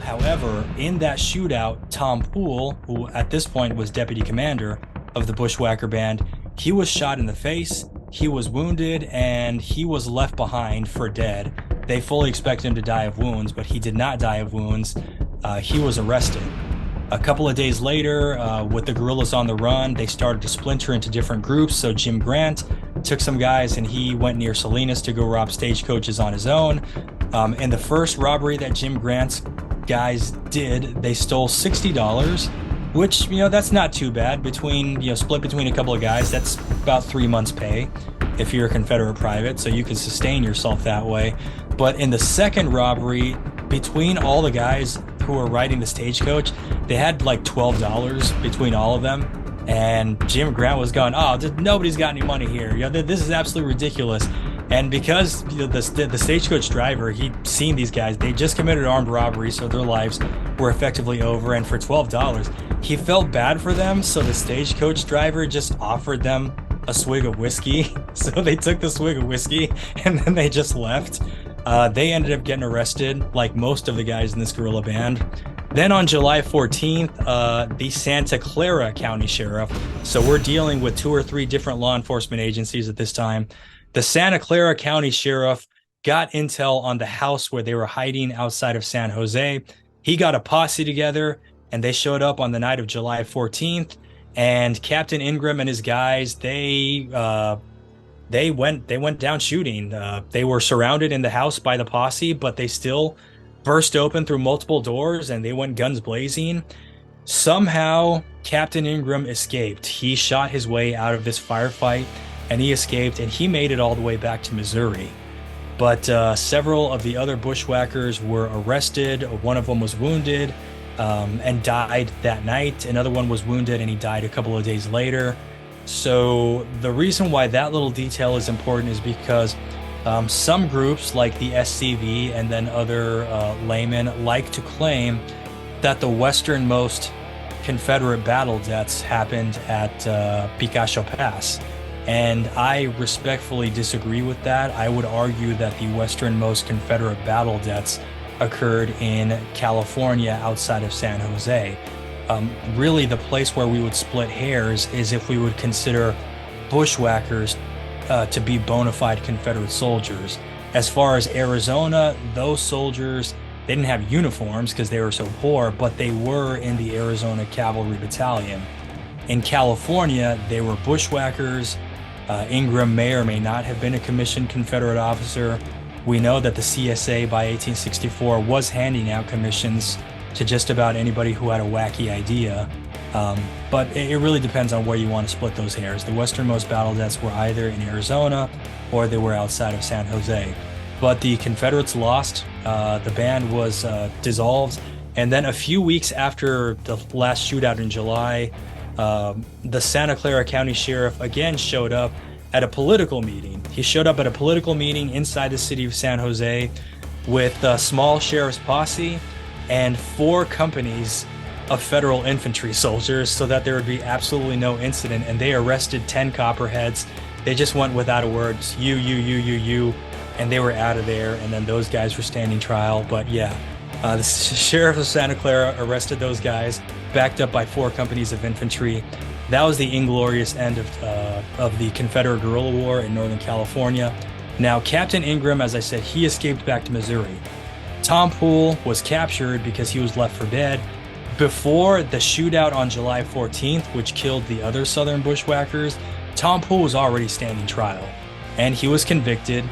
However, in that shootout, Tom Poole, who at this point was deputy commander of the Bushwhacker band, he was shot in the face, he was wounded, and he was left behind for dead. They fully expected him to die of wounds, but he did not die of wounds. He was arrested. A couple of days later, with the guerrillas on the run, they started to splinter into different groups. So Jim Grant took some guys and he went near Salinas to go rob stagecoaches on his own. In the first robbery that Jim Grant's guys did, they stole $60, which, that's not too bad. Split between a couple of guys, that's about 3 months' pay if you're a Confederate private, so you can sustain yourself that way. But in the second robbery, between all the guys who were riding the stagecoach, they had like $12 between all of them. And Jim Grant was going, oh, nobody's got any money here. This is absolutely ridiculous. And because the stagecoach driver, he'd seen these guys, they just committed armed robbery, so their lives were effectively over. And for $12, he felt bad for them, so the stagecoach driver just offered them a swig of whiskey. So they took the swig of whiskey and then they just left. They ended up getting arrested, like most of the guys in this guerrilla band. Then on July 14th, the Santa Clara County Sheriff, so we're dealing with 2 or 3 different law enforcement agencies at this time. The Santa Clara County Sheriff got intel on the house where they were hiding outside of San Jose. He got a posse together and they showed up on the night of July 14th. And Captain Ingram and his guys, they went down shooting. They were surrounded in the house by the posse, but they still burst open through multiple doors and they went guns blazing. Somehow, Captain Ingram escaped. He shot his way out of this firefight and he escaped, and he made it all the way back to Missouri. But several of the other bushwhackers were arrested. One of them was wounded and died that night. Another one was wounded and he died a couple of days later. So the reason why that little detail is important is because some groups like the SCV and then other laymen like to claim that the westernmost Confederate battle deaths happened at Picacho Pass. And I respectfully disagree with that. I would argue that the westernmost Confederate battle deaths occurred in California outside of San Jose. Really, the place where we would split hairs is if we would consider bushwhackers to be bona fide Confederate soldiers. As far as Arizona, those soldiers, they didn't have uniforms because they were so poor, but they were in the Arizona Cavalry Battalion. In California, they were bushwhackers. Ingram may or may not have been a commissioned Confederate officer. We know that the CSA by 1864 was handing out commissions to just about anybody who had a wacky idea. But it really depends on where you want to split those hairs. The westernmost battle deaths were either in Arizona or they were outside of San Jose. But the Confederates lost. The band was dissolved. And then a few weeks after the last shootout in July, the Santa Clara County Sheriff again showed up at a political meeting. He showed up at a political meeting inside the city of San Jose with a small sheriff's posse and 4 companies of federal infantry soldiers so that there would be absolutely no incident. And they arrested 10 copperheads. They just went without a word, you, and they were out of there. And then those guys were standing trial. But yeah, the sheriff of Santa Clara arrested those guys, backed up by 4 companies of infantry. That was the inglorious end of the Confederate guerrilla war in Northern California. Now, Captain Ingram, as I said, he escaped back to Missouri. Tom Poole was captured because he was left for dead. Before the shootout on July 14th, which killed the other Southern bushwhackers, Tom Poole was already standing trial, and he was convicted,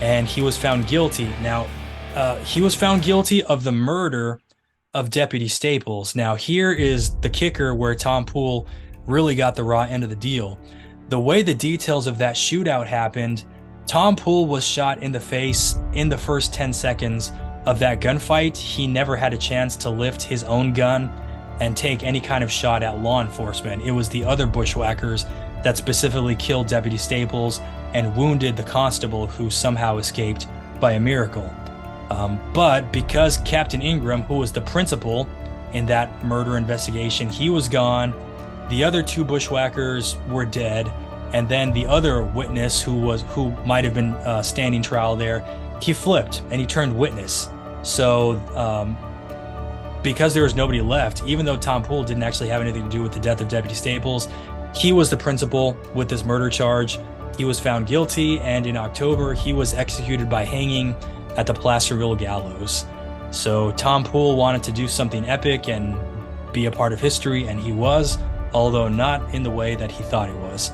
and he was found guilty. Now, he was found guilty of the murder of Deputy Staples. Now, here is the kicker where Tom Poole really got the raw end of the deal. The way the details of that shootout happened, Tom Poole was shot in the face in the first 10 seconds of that gunfight. He never had a chance to lift his own gun and take any kind of shot at law enforcement. It was the other bushwhackers that specifically killed Deputy Staples and wounded the constable who somehow escaped by a miracle. But because Captain Ingram, who was the principal in that murder investigation, he was gone, the other 2 bushwhackers were dead, and then the other witness who might have been standing trial there, he flipped and he turned witness. So because there was nobody left, even though Tom Poole didn't actually have anything to do with the death of Deputy Staples, he was the principal with this murder charge. He was found guilty, and in October, he was executed by hanging at the Placerville gallows. So Tom Poole wanted to do something epic and be a part of history, and he was, although not in the way that he thought he was.